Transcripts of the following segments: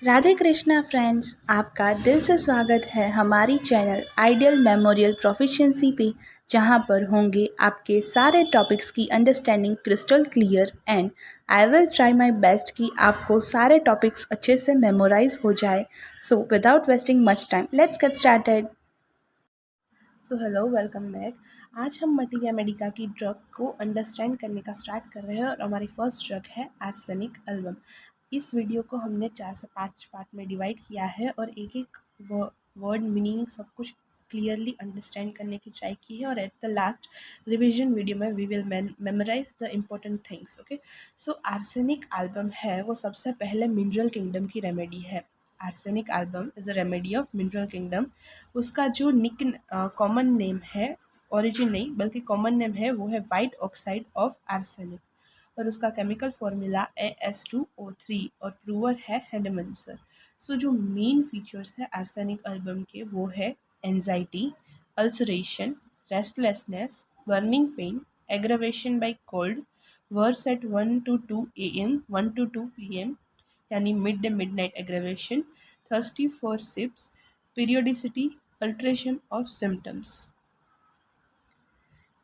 Radhe Krishna friends, आपका दिल से स्वागत है हमारी चैनल आइडियल मेमोरियल प्रोफिशिएंसी पे, जहां पर होंगे आपके सारे टॉपिक्स की understanding crystal clear and I will try my best कि आपको सारे टॉपिक्स अच्छे से मेमोराइज हो जाए। So without wasting much time, let's get started. So hello, welcome back. आज हम मटीरिया मेडिका की ड्रग को अंडरस्टैंड करने का स्टार्ट कर रहे हैं और हमारी फर्स्ट ड्रग है आर्सेनिक एल्बम। इस वीडियो को हमने 4 से 5 पार्ट में डिवाइड किया है और एक एक वर्ड मीनिंग सब कुछ क्लियरली अंडरस्टैंड करने की ट्राई की है, और at the last revision video में we will memorise the important things. Okay, so arsenic album है वो सबसे पहले मिनरल किंगडम की रेमेडी है। Arsenic album is a remedy of mineral kingdom. उसका जो निक कॉमन नेम है, ओरिजिन नहीं बल्कि कॉमन नेम है, वो है वाइट ऑक्साइड ऑफ आर्सेनिक, और उसका केमिकल फॉर्मूला AS2O3 और प्रूवर है हैंडमन सर। सो जो मेन फीचर्स है आर्सेनिक एल्बम के वो है anxiety, ulceration, restlessness, burning pain, aggravation by cold, worse at 1 to 2 AM 1 to 2 PM यानी mid day midnight aggravation, thirsty for sips, periodicity, alteration of symptoms.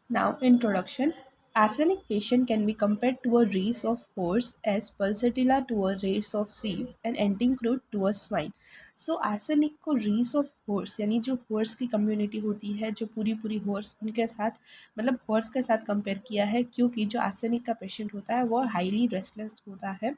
Now, introduction. Arsenic patient can be compared to a race of horse, as pulsatilla to a race of sheep, and antincrude to a swine. So arsenic को race of horse यानी जो horse की community होती है, जो पूरी पूरी horse उनके साथ मतलब हॉर्स के साथ कंपेयर किया है, क्योंकि जो आर्सेनिक का पेशेंट होता है वो हाईली रेस्टलेस होता है।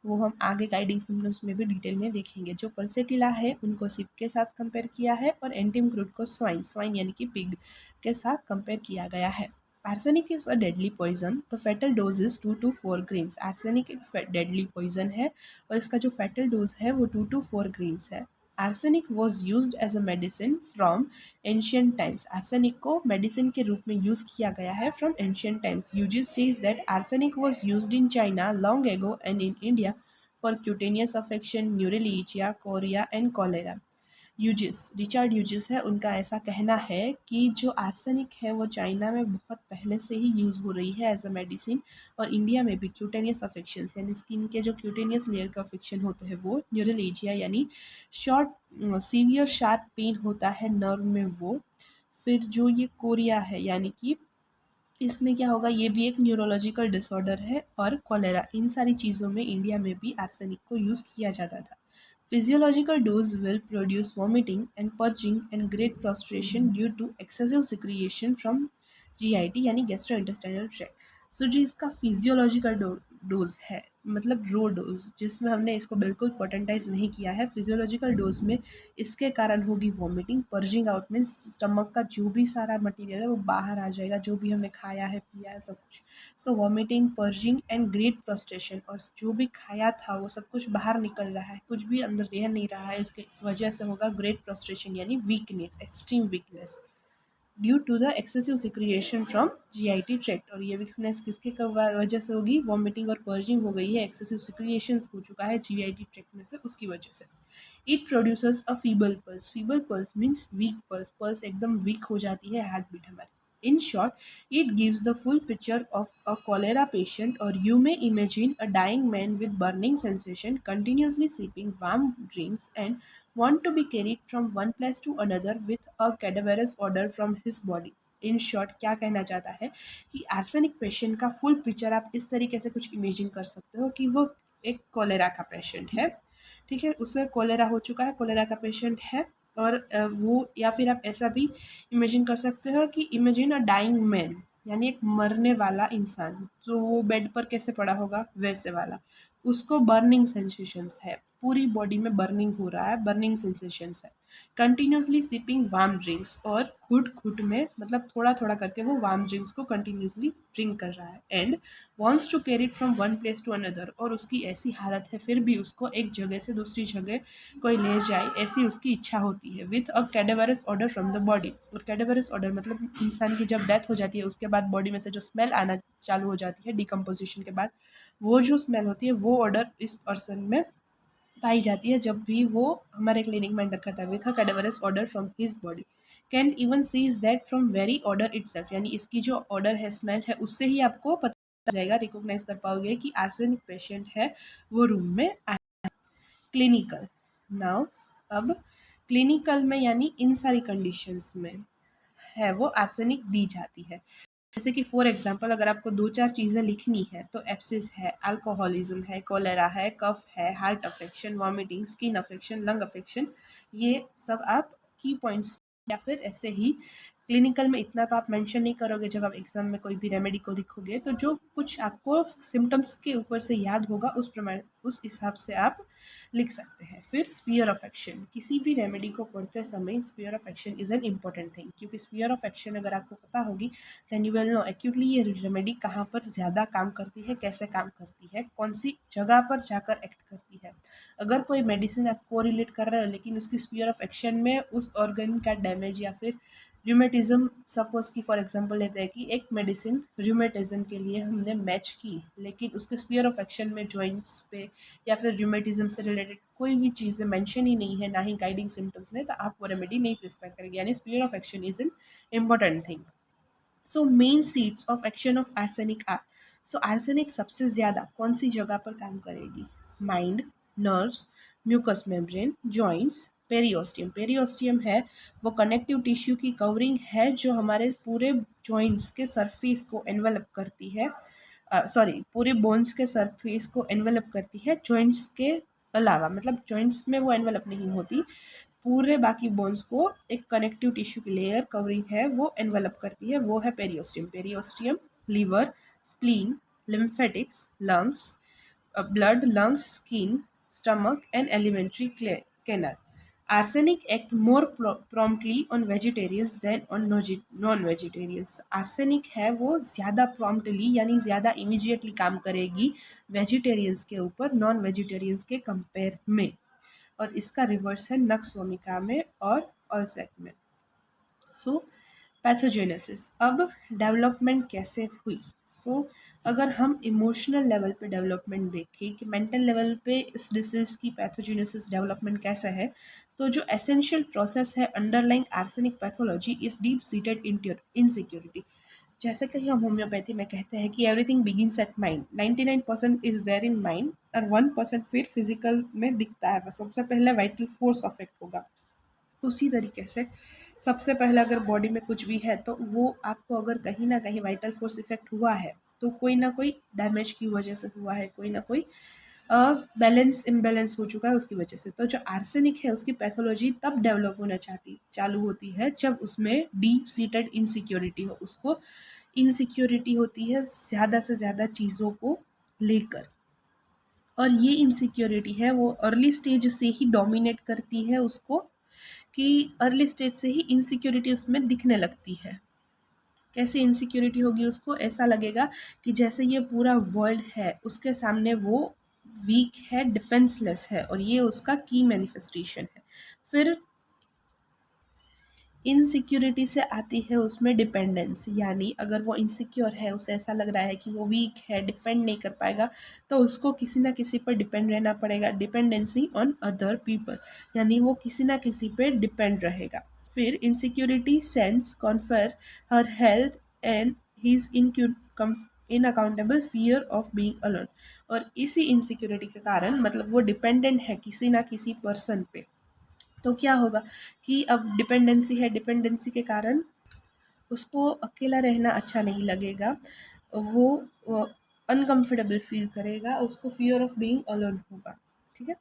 वो हम आगे गाइडिंग सिम्टम्स में भी डिटेल में देखेंगे। जो पल्सेटिला है उनको सिप के साथ कंपेयर किया है, और एंटीमक्रूड को स्वाइन स्वाइन यानी कि पिग के साथ कंपेयर किया गया है। Arsenic is a deadly poison, the fatal dose is 2 to 4 grains. Arsenic एक डेडली पॉइजन है और इसका जो फेटल डोज है वो 2 to 4 ग्रेन्स है। Arsenic was use as a medicine from ancient times. Arsenic को मेडिसिन के रूप में यूज किया गया है from ancient times. Hughes says that arsenic was used in China long ago and in India for cutaneous affection, neuralgia, chorea and cholera. Hughes Richard Hughes है, उनका ऐसा कहना है कि जो आर्सेनिक है वो चाइना में बहुत पहले से ही यूज़ हो रही है एज अ मेडिसिन, और इंडिया में भी क्यूटेनियस अफेक्शंस यानी स्किन के जो क्यूटेनियस लेयर का अफेक्शन होते हैं वो, न्यूरोलेजिया यानी शॉर्ट सीवियर शार्प पेन होता है नर्व में वो, फिर जो ये कोरिया है यानी कि इसमें क्या होगा, ये भी एक न्यूरोलॉजिकल डिसऑर्डर है, और कॉलेरा, इन सारी चीज़ों में इंडिया में भी आर्सेनिक को यूज़ किया जाता था। Physiological dose will produce vomiting and purging and great prostration due to excessive secretion from GIT यानी gastrointestinal tract। सो जो इसका फिजियोलॉजिकल डोज है, मतलब रो डोज, जिसमें हमने इसको बिल्कुल पोटेंटाइज नहीं किया है, फिजियोलॉजिकल डोज में इसके कारण होगी vomiting, purging out means stomach का जो भी सारा मटेरियल है वो बाहर आ जाएगा, जो भी हमने खाया है पिया है सब कुछ। So vomiting, purging and great prostration, और जो भी खाया था वो सब कुछ बाहर निकल रहा है, कुछ भी अंदर रह नहीं रहा है, इसके वजह से होगा ग्रेट प्रोस्ट्रेशन यानी weakness, extreme weakness due to the excessive secretion from GIT tract. और ये वीकनेस किसके वजह से होगी, वॉमिटिंग और पर्जिंग हो गई है, एक्सेसिव सिक्रिएशन हो चुका है जीआईटी ट्रैक्ट में से, उसकी वजह से। It produces a feeble pulse. Feeble pulse means week pulse, pulse एकदम वीक हो जाती है, हार्ट बीट हमारी। In short, it gives the full picture of a cholera patient, or you may imagine a dying man with burning sensation, continuously sipping warm drinks, and want to be carried from one place to another with a cadaverous odor from his body. In short क्या कहना चाहता है कि arsenic patient का full picture आप इस तरीके से कुछ इमेजिन कर सकते हो कि वो एक कोलेरा का पेशेंट है, ठीक है, उसे कोलेरा हो चुका है, कोलेरा का पेशेंट है, और वो, या फिर आप ऐसा भी इमेजिन कर सकते हो कि इमेजिन अ डाइंग मैन यानी एक मरने वाला इंसान, जो वो बेड पर कैसे पड़ा होगा वैसे वाला, उसको बर्निंग सेंसेशंस है, पूरी बॉडी में बर्निंग हो रहा है, बर्निंग सेंसेशंस है, कंटिन्यूसली सिपिंग वार्म ड्रिंक्स, और घुट घुट में मतलब थोड़ा थोड़ा करके वो वार्म ड्रिंक्स को कंटिन्यूसली ड्रिंक कर रहा है, and wants to carry it from one place to another, और उसकी ऐसी हालत है फिर भी उसको एक जगह से दूसरी जगह कोई ले जाए ऐसी उसकी इच्छा होती है, with a cadaverous odour from the body. और कैडेवरस ऑर्डर मतलब इंसान की जब डेथ हो जाती है उसके बाद बॉडी में से जो स्मेल आना चालू हो जाती है डिकम्पोजिशन के बाद, वो जो स्मेल होती है वो ऑर्डर इस पर्सन में पाई जाती है जब भी वो हमारे क्लिनिक में एंटर करता है, with a cadaverous odour from his body. Can even sees that from very odour itself, यानी इसकी जो ऑर्डर है, स्मेल है, उससे ही आपको पता जाएगा, रिकॉग्नाइज कर पाओगे कि आर्सेनिक पेशेंट है वो रूम में आया। क्लिनिकल। नाउ अब क्लिनिकल में यानी इन सारी कंडीशंस में है वो आर्सेनिक दी जाती है। जैसे कि फॉर एग्जांपल अगर आपको 2-4 चीज़ें लिखनी है तो एप्सिस है, अल्कोहलिज्म है, कोलेरा है, कफ है, heart affection, vomiting, skin affection, lung affection, ये सब आप की पॉइंट्स या फिर ऐसे ही क्लिनिकल में इतना तो आप मेंशन नहीं करोगे जब आप एग्जाम में कोई भी रेमेडी को लिखोगे, तो जो कुछ आपको सिम्टम्स के ऊपर से याद होगा उस प्रमाण उस हिसाब से आप लिख सकते हैं। फिर स्पीयर ऑफ एक्शन, किसी भी रेमेडी को पढ़ते समय sphere of action is an important thing, क्योंकि स्पीयर ऑफ एक्शन अगर आपको पता होगी then you will know exactly ये रेमेडी कहाँ पर ज़्यादा काम करती है, कैसे काम करती है, कौन सी जगह पर जाकर एक्ट करती है। अगर कोई मेडिसिन आप को रिलेट कर रहे हो लेकिन उसकी स्पीयर ऑफ एक्शन में उस ऑर्गन का डैमेज या फिर र्यूमेटिज्म, सपोज की फॉर एग्जांपल लेते हैं कि एक मेडिसिन र्यूमेटिज्म के लिए हमने मैच की लेकिन उसके स्पीयर ऑफ एक्शन में जॉइंट्स पे या फिर र्यूमेटिज्म से रिलेटेड कोई भी चीज़ें मेंशन ही नहीं है, ना ही गाइडिंग सिम्टम्स में, तो आप वो रेमेडी नहीं प्रिस्क्राइब करेंगे, यानी sphere of action is an important thing. So main seats of action of arsenic are, so arsenic सबसे ज़्यादा कौन सी जगह पर काम करेगी? Mind, nerves, mucous membrane, joints, periosteum. Periosteum है वो कनेक्टिव टिश्यू की कवरिंग है जो हमारे पूरे जॉइंट्स के सरफेस को एनवेलप करती है, सॉरी पूरे बोन्स के सरफेस को एनवेलप करती है, जॉइंट्स के अलावा, मतलब जॉइंट्स में वो एनवेलप नहीं होती, पूरे बाकी बोन्स को एक कनेक्टिव टिश्यू की लेयर कवरिंग है वो एनवेलप करती है, वो है periosteum. Periosteum liver, spleen, lymphatics, lungs, blood, lungs, skin, stomach, and alimentary canal. Arsenic act more promptly on vegetarians than on non-vegetarians. Arsenic है वो ज़्यादा promptly यानी ज़्यादा immediately काम करेगी वेजिटेरियंस के ऊपर नॉन वेजिटेरियंस के कंपेयर में, और इसका रिवर्स है नक्स वोमिका में और ऑलसेट में। सो पैथोजेनेसिस, अब डेवलपमेंट कैसे हुई? अगर हम इमोशनल लेवल पे डेवलपमेंट देखें कि मेंटल लेवल पे इस डिसीज़ की पैथोजेनेसिस डेवलपमेंट कैसा है, तो जो एसेंशियल प्रोसेस है underlying arsenic pathology is deep seated insecurity. जैसे कि हम होम्योपैथी में कहते हैं कि everything begins at mind, 99% is there in mind और 1% फिर फिजिकल में दिखता है, सबसे पहले वाइटल फोर्स अफेक्ट होगा। उसी तरीके से सबसे पहले अगर बॉडी में कुछ भी है तो वो आपको अगर कहीं ना कहीं वाइटल फोर्स इफेक्ट हुआ है तो कोई ना कोई डैमेज की वजह से हुआ है, कोई ना कोई बैलेंस इम्बैलेंस हो चुका है उसकी वजह से। तो जो आर्सेनिक है उसकी पैथोलॉजी तब डेवलप होना चालू होती है जब उसमें डीप सीटेड इनसिक्योरिटी हो, उसको इनसिक्योरिटी होती है ज़्यादा से ज़्यादा चीज़ों को लेकर, और ये इनसिक्योरिटी है वो अर्ली स्टेज से ही डोमिनेट करती है उसको, कि अर्ली स्टेज से ही इनसिक्योरिटी उसमें दिखने लगती है। कैसे इनसिक्योरिटी होगी? उसको ऐसा लगेगा कि जैसे ये पूरा वर्ल्ड है उसके सामने वो वीक है, डिफेंसलेस है, और ये उसका की मैनिफेस्टेशन है। फिर इनसिक्योरिटी से आती है उसमें डिपेंडेंस, यानी अगर वो इनसिक्योर है, उसे ऐसा लग रहा है कि वो वीक है, डिफेंड नहीं कर पाएगा, तो उसको किसी ना किसी पर डिपेंड रहना पड़ेगा, डिपेंडेंसी ऑन अदर पीपल, यानी वो किसी ना किसी पे डिपेंड रहेगा। फिर insecurity sense confer her health and he's unaccountable fear of being alone, और इसी इनसिक्योरिटी के कारण मतलब वो डिपेंडेंट है किसी ना किसी पर्सन पे, तो क्या होगा कि अब डिपेंडेंसी है, डिपेंडेंसी के कारण उसको अकेला रहना अच्छा नहीं लगेगा, वो अनकंफर्टेबल फील करेगा, उसको फियर ऑफ बीइंग अलोन होगा। ठीक है,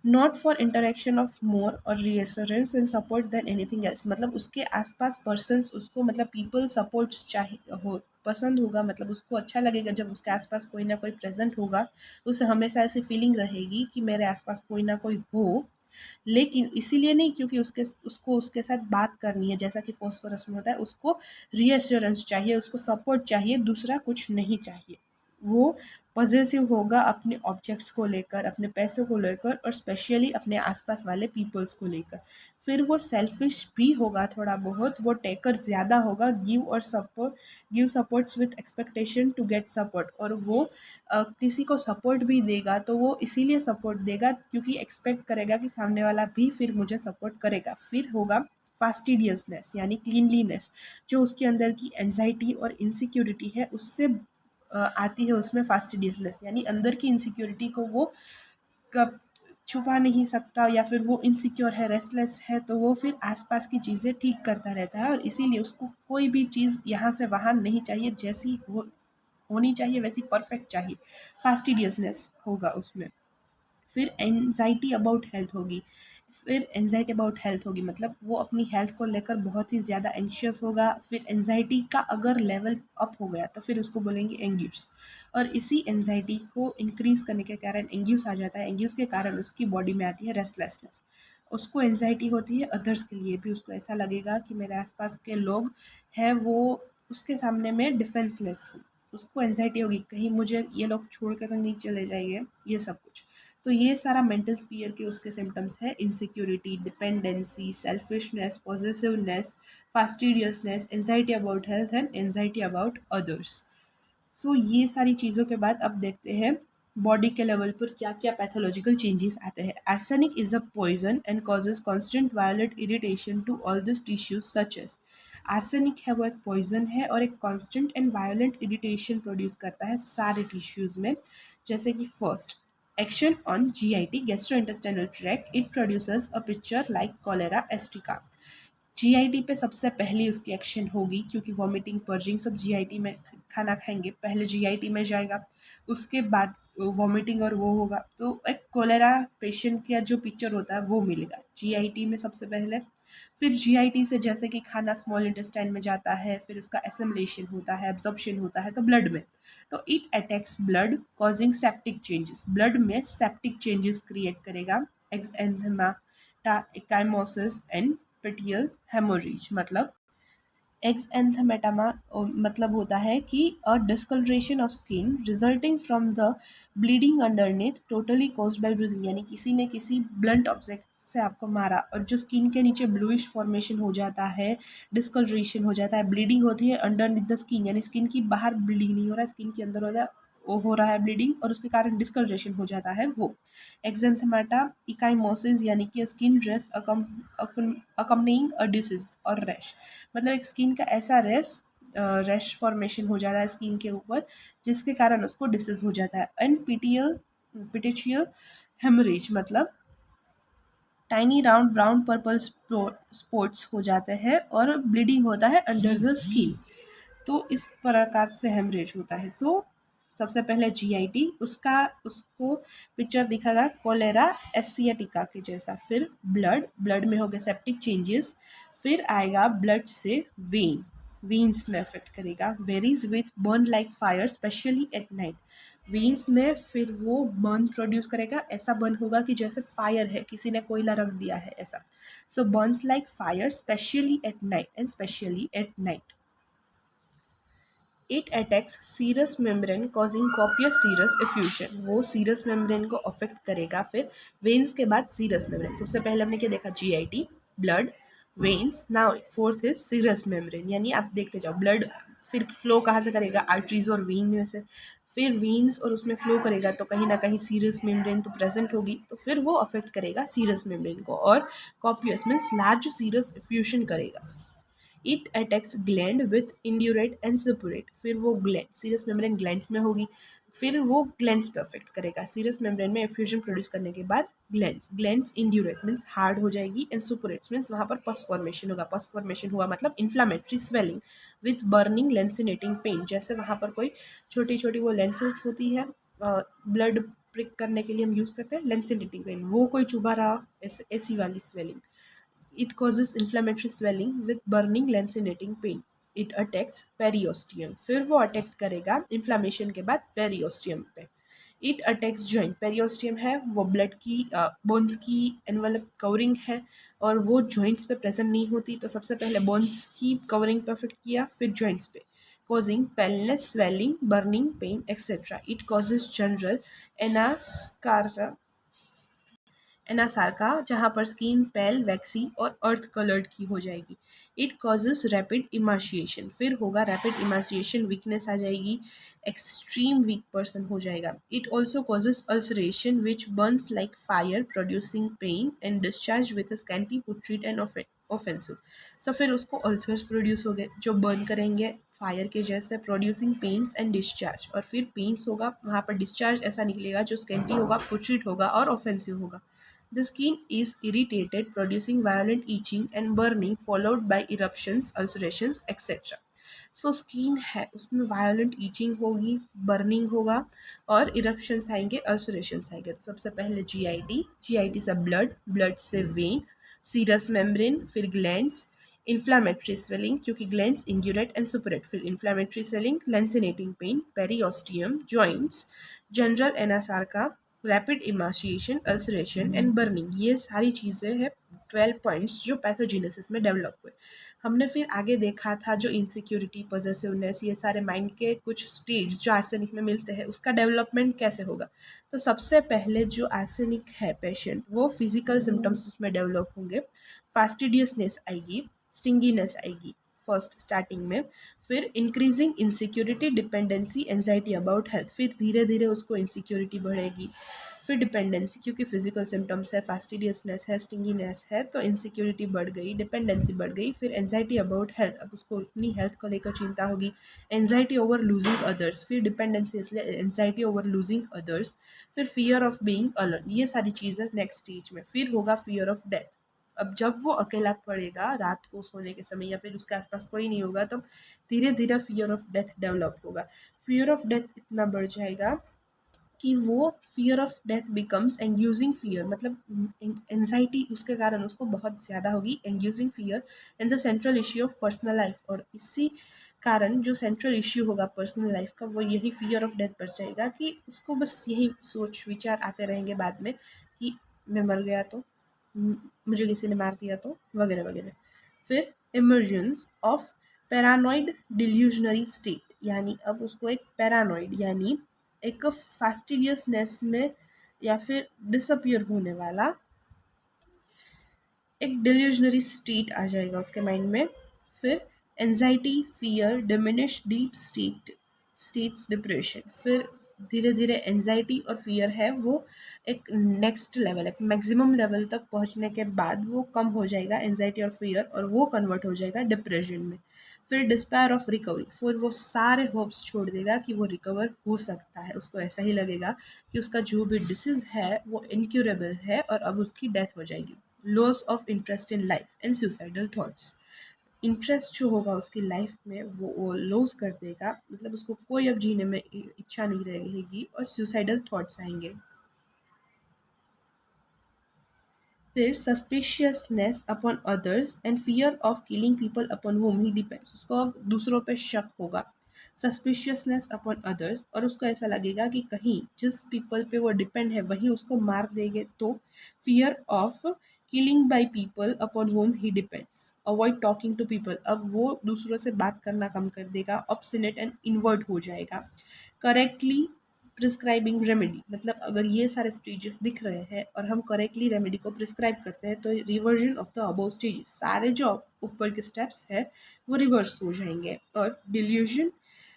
not for interaction of more और reassurance and support than anything else, मतलब उसके आसपास पर्सन्स उसको मतलब पीपल सपोर्ट्स चाहिए हो, पसंद होगा, मतलब उसको अच्छा लगेगा जब उसके आसपास कोई ना कोई प्रेजेंट होगा, उसे हमेशा ऐसी फीलिंग रहेगी कि मेरे आसपास कोई ना कोई हो, लेकिन इसीलिए नहीं क्योंकि उसको उसके साथ बात करनी है, जैसा कि फॉस्फोरस में होता है, उसको रीअश्योरेंस चाहिए, उसको सपोर्ट चाहिए, दूसरा कुछ नहीं चाहिए। वो पॉजिटिव होगा अपने ऑब्जेक्ट्स को लेकर, अपने पैसों को लेकर, और स्पेशली अपने आसपास वाले पीपल्स को लेकर। फिर वो सेल्फिश भी होगा थोड़ा बहुत, वो टेकर ज़्यादा होगा, give supports with expectation to get support, और वो किसी को सपोर्ट भी देगा तो वो इसीलिए सपोर्ट देगा क्योंकि एक्सपेक्ट करेगा कि सामने वाला भी फिर मुझे सपोर्ट करेगा। फिर होगा फास्टिडियसनेस यानी क्लीनलीनेस, जो उसके अंदर की एंजाइटी और इनसिक्योरिटी है उससे आती है उसमें फास्टिडियसनेस, यानी अंदर की इनसिक्योरिटी को वो कब छुपा नहीं सकता या फिर वो इनसिक्योर है, रेस्टलेस है, तो वो फिर आसपास की चीज़ें ठीक करता रहता है और इसीलिए उसको कोई भी चीज़ यहाँ से वहाँ नहीं चाहिए, जैसी होनी चाहिए वैसी परफेक्ट चाहिए। फास्टिडियसनेस होगा उसमें। फिर एंजाइटी अबाउट हेल्थ होगी, मतलब वो अपनी हेल्थ को लेकर बहुत ही ज़्यादा एंशियस होगा। फिर एंजाइटी का अगर लेवल अप हो गया तो फिर उसको बोलेंगे एंग्यूस, और इसी एंजाइटी को इंक्रीज करने के कारण एंग्यूस आ जाता है। एंग्यूस के कारण उसकी बॉडी में आती है रेस्टलेसनेस। उसको एंजाइटी होती है अदर्स के लिए भी, उसको ऐसा लगेगा कि मेरे आसपास के लोग हैं वो उसके सामने में डिफेंसलेस हूँ। उसको एंजाइटी होगी कहीं मुझे ये लोग छोड़ के तो नहीं चले जाएंगे, ये सब कुछ। तो ये सारा मेंटल स्पीयर के उसके सिम्टम्स है। Insecurity, dependency, selfishness, possessiveness, fastidiousness, anxiety about health and anxiety about others. So ये सारी चीज़ों के बाद अब देखते हैं बॉडी के लेवल पर क्या क्या पैथोलॉजिकल चेंजेस आते हैं। Arsenic is a poison and causes constant violent irritation to all this tissues such as. Arsenic है वो एक पॉइजन है और एक constant and violent irritation produce करता है सारे टिश्यूज में। जैसे कि first, action on GIT, gastrointestinal tract, it produces a picture like cholera asiatica. GIT पे सबसे पहली उसकी एक्शन होगी, क्योंकि वॉमिटिंग, पर्जिंग सब जीआईटी में खाना खाएंगे, पहले जीआईटी में जाएगा, उसके बाद वॉमिटिंग और वो होगा, तो एक कोलेरा पेशेंट का जो पिक्चर होता है वो मिलेगा जीआईटी में सबसे पहले। फिर जीआईटी से जैसे कि खाना स्मॉल इंटेस्टाइन में जाता है, फिर उसका एसिमिलेशन होता है, एब्जॉर्प्शन होता है तो ब्लड में, तो it attacks blood causing septic changes, blood में सेप्टिक चेंजेस क्रिएट करेगा। एक्सएंथेमाटा, एकाइमोसिस एंड पेटियल हेमोरेज, मतलब एक्सएंथेमेटामा मतलब होता है कि a discolouration of skin resulting from the bleeding underneath totally caused by bruising, यानी किसी ने किसी ब्लंट ऑब्जेक्ट से आपको मारा और जो स्किन के नीचे ब्लूइश फॉर्मेशन हो जाता है, डिस्कलरेशन हो जाता है, ब्लीडिंग होती है अंडरनेथ द स्किन, यानी स्किन की बाहर ब्लीडिंग नहीं हो रहा है, स्किन के अंदर हो रहा है ब्लीडिंग और उसके कारण डिस्कलरेशन हो जाता है वो। एक्जेंथेमाटा इकाइमोसिस, यानी कि skin rash accompanying a disease और रैश, मतलब एक स्किन का ऐसा रैश फॉर्मेशन हो जाता है स्किन के ऊपर जिसके कारण उसको डिसीज हो जाता है। एंड पिटिचियल हेमरेज, मतलब tiny round brown purple spots हो जाते हैं और ब्लीडिंग होता है अंडर द स्किन। तो इस प्रकार से हेमरेज होता है। सो सबसे पहले जीआईटी, उसको पिक्चर दिखागा कोलेरा एसियाटिका के जैसा। फिर ब्लड में हो गए सेप्टिक चेंजेस। फिर आएगा ब्लड से वेन्स में अफेक्ट करेगा। Varies with burn like fire specially at night, veins में फिर वो बर्न प्रोड्यूस करेगा, ऐसा बर्न होगा कि जैसे फायर है, किसी ने कोयला रख दिया है ऐसा। So burns like fire specially at night and specially at night. It attacks serous membrane causing copious serous effusion, वो सीरस मेम्ब्रेन को अफेक्ट करेगा। फिर वेन्स के बाद सीरस मेम्ब्रेन, सबसे पहले हमने क्या देखा, GIT, blood, veins, now fourth is serous membrane, यानी आप देखते जाओ ब्लड फिर फ्लो कहाँ से करेगा, आर्टरीज और वेन में से, फिर वेन्स और उसमें फ्लो करेगा तो कहीं ना कहीं सीरस मेम्ब्रेन तो प्रेजेंट होगी, तो फिर वो अफेक्ट करेगा सीरस मेम्ब्रेन को और copious means large serous effusion करेगा। It attacks gland with indurate and suppurate, फिर वो ग्लैंड, सीरस मेम्ब्रेन ग्लैंड्स में होगी, फिर वो ग्लैंड्स पे अफेक्ट करेगा। सीरस मेम्ब्रेन में एफ्यूजन प्रोड्यूस करने के बाद ग्लैंड्स इंड्यूरेट मीन्स हार्ड हो जाएगी एंड सुपुरेट्स मीन्स वहाँ पर पस फॉर्मेशन होगा। पस फॉर्मेशन हुआ मतलब inflammatory swelling with burning lancinating pain, जैसे वहाँ पर कोई छोटी छोटी वो लेंसिल्स होती है, ब्लड प्रिक करने के लिए हम यूज़ करते हैं लेंसिनेटिंग पेन, वो कोई चुभा रहा, ऐसी वाली swelling. It causes inflammatory swelling with burning lancinating pain. It attacks periosteum, फिर वो अटैक करेगा इन्फ्लामेशन के बाद पेरियोस्टियम पे। इट अटैक्स जॉइंट, पेरियोस्टियम है वो ब्लड की बोन्स की एनवलप कवरिंग है और वो जॉइंट्स पे प्रेजेंट नहीं होती, तो सबसे पहले बोन्स की कवरिंग पे अफेक्ट किया, फिर जॉइंट्स पे, causing paleness, swelling, burning pain, etc. It causes general anascara anasarca, जहाँ पर स्किन पेल, वैक्सी और अर्थ कलर्ड की हो जाएगी। इट कॉजेज रैपिड इमाशिएशन, फिर होगा रैपिड इमाशिएशन, वीकनेस आ जाएगी, एक्सट्रीम वीक पर्सन हो जाएगा। It also causes ulceration which burns like fire producing pain and discharge with scanty putrid and offensive. So फिर उसको अल्सर्स प्रोड्यूस हो गए जो बर्न करेंगे फायर के जैसे, प्रोड्यूसिंग पेन्स एंड डिस्चार्ज, और फिर पेन्स होगा वहाँ पर डिस्चार्ज ऐसा निकलेगा जो स्कैंटी होगा, पुट्रीट होगा और ऑफेंसिव होगा। The skin is irritated, producing violent itching and burning, followed by eruptions, ulcerations, etc. So skin है उसमें वायलेंट ईचिंग होगी, बर्निंग होगा और इरप्शंस आएंगे, अल्सरेशंस आएंगे। तो सबसे पहले जीआईटी से ब्लड, ब्लड से वेन, सीरस मेम्ब्रेन, फिर ग्लैंड्स, इन्फ्लामेटरी स्वेलिंग क्योंकि ग्लैंड्स इंग्यूरेट एंड सुपरेट, फिर inflammatory swelling, lancinating pain, periosteum, joints, general anasarca, rapid emaciation, ulceration and burning. ये सारी चीज़ें हैं 12 पॉइंट्स जो पैथोजेनेसिस में डेवलप हुए। हमने फिर आगे देखा था जो इनसिक्योरिटी, पॉजेसिवनेस, ये सारे माइंड के कुछ स्टेट्स जो आर्सेनिक में मिलते हैं उसका डेवलपमेंट कैसे होगा। तो सबसे पहले जो आर्सेनिक है पेशेंट, वो फिजिकल सिम्टम्स उसमें डेवलप होंगे। फास्टिडियसनेस आएगी, स्टिंगीनेस आएगी फर्स्ट स्टार्टिंग में, फिर increasing insecurity, dependency, anxiety about health, फिर धीरे धीरे उसको इनसिक्योरिटी बढ़ेगी, फिर डिपेंडेंसी क्योंकि फिजिकल सिम्टम्स है, फास्टिडियसनेस है, स्टिंगीनेस है, तो इनसिक्योरिटी बढ़ गई, डिपेंडेंसी बढ़ गई, फिर एंजाइटी अबाउट हेल्थ, अब उसको अपनी हेल्थ को लेकर चिंता होगी, एंजाइटी ओवर लूजिंग अदर्स, फिर डिपेंडेंसी इसलिए एंजाइटी ओवर लूजिंग अदर्स, फिर फियर ऑफ बीइंग अलोन। ये सारी चीज़ें नेक्स्ट स्टेज में। फिर होगा फियर ऑफ डेथ। अब जब वो अकेला पड़ेगा रात को सोने के समय या फिर उसके आसपास कोई नहीं होगा, तब धीरे धीरे फियर ऑफ डेथ डेवलप होगा। फियर ऑफ डेथ इतना बढ़ जाएगा कि वो fear of death becomes anguishing fear, मतलब एंजाइटी उसके कारण उसको बहुत ज़्यादा होगी, anguishing fear and the central issue of personal life. और इसी कारण जो सेंट्रल इश्यू होगा पर्सनल लाइफ का, वो यही फियर ऑफ डेथ बढ़ जाएगा कि उसको बस यही सोच विचार आते रहेंगे बाद में कि मैं मर गया तो, मुझे किसी ने मार दिया तो, वगैरह वगैरह। फिर इमर्जेंस ऑफ पैरानॉइड डिल्यूजनरी स्टेट, यानी अब उसको एक पैरानॉइड यानी एक फास्टिडियसनेस में या फिर डिसअपियर होने वाला एक डिल्यूजनरी स्टेट आ जाएगा उसके माइंड में। फिर anxiety, fear, diminish deep states, depression. फिर धीरे धीरे एंजाइटी और फियर है वो एक नेक्स्ट लेवल, एक मैक्सिमम लेवल तक पहुंचने के बाद वो कम हो जाएगा एंजाइटी और फियर, और वो कन्वर्ट हो जाएगा डिप्रेशन में। फिर डिस्पायर ऑफ रिकवरी, फिर वो सारे होप्स छोड़ देगा कि वो रिकवर हो सकता है, उसको ऐसा ही लगेगा कि उसका जो भी डिसीज़ है वो इनक्यूरेबल है और अब उसकी डेथ हो जाएगी। Loss of interest in life and suicidal thoughts, interest जो होगा उसकी लाइफ में वो लॉस कर देगा, मतलब उसको कोई अब जीने में इच्छा नहीं रहेगी और सुसाइडल थॉट्स आएंगे। फिर suspiciousness upon others and fear of killing people upon home he depends, उसको अब दूसरों पे शक होगा, सस्पिशियसनेस अपॉन अदर्स, और उसको ऐसा लगेगा कि कहीं जिस पीपल पे वो डिपेंड है वही उसको मार देंगे, तो fear of killing by people upon home he depends, avoid talking to people, अब वो दूसरों से बात करना कम कर देगा, ऑब्स्टिनेट एंड इन्वर्ट हो जाएगा। करेक्टली प्रिस्क्राइबिंग रेमेडी, मतलब अगर ये सारे स्टेजेस दिख रहे हैं और हम करेक्टली रेमेडी को प्रिस्क्राइब करते हैं तो reversion of the above stages, सारे जो ऊपर के स्टेप्स है वो रिवर्स हो जाएंगे। और delusion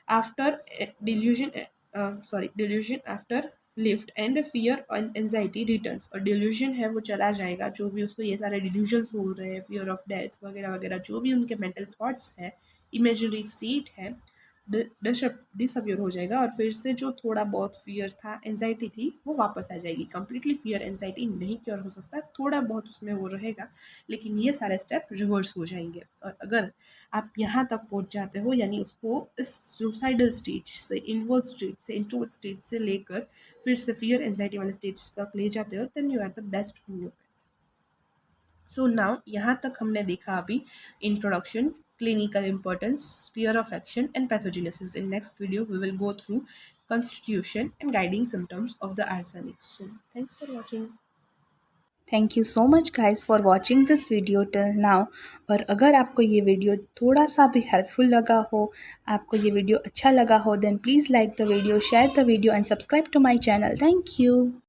after delusion after lift and fear and anxiety returns, और डिल्यूजन है वो चला जाएगा, जो भी उसको ये सारे डिल्यूजन्स हो रहे हैं, फियर ऑफ डेथ वगैरह वगैरह, जो भी उनके मेंटल थॉट्स है, इमेजिनरी सीट है, डिसअपियर हो जाएगा, और फिर से जो थोड़ा बहुत फियर था, एंजाइटी थी, वो वापस आ जाएगी। कंप्लीटली फियर एंजाइटी नहीं क्योर हो सकता, थोड़ा बहुत उसमें वो रहेगा, लेकिन ये सारे स्टेप रिवर्स हो जाएंगे। और अगर आप यहाँ तक पहुँच जाते हो, यानी उसको इस सुसाइडल स्टेज से, इनवर्ड स्टेज से, इंट्रोवर्ट स्टेज से लेकर फिर से फियर एंजाइटी वाले स्टेज तक ले जाते हो, then you are the best homoeopath. So now यहाँ तक हमने देखा अभी introduction, clinical importance, sphere of action and pathogenesis. In next video we will go through constitution and guiding symptoms of the arsenic. So thanks for watching. Thank you so much guys for watching this video till now. और अगर आपको ये video थोड़ा सा भी helpful लगा हो, आपको ये वीडियो अच्छा लगा हो, then please like the video, share the video and subscribe to my channel. Thank you.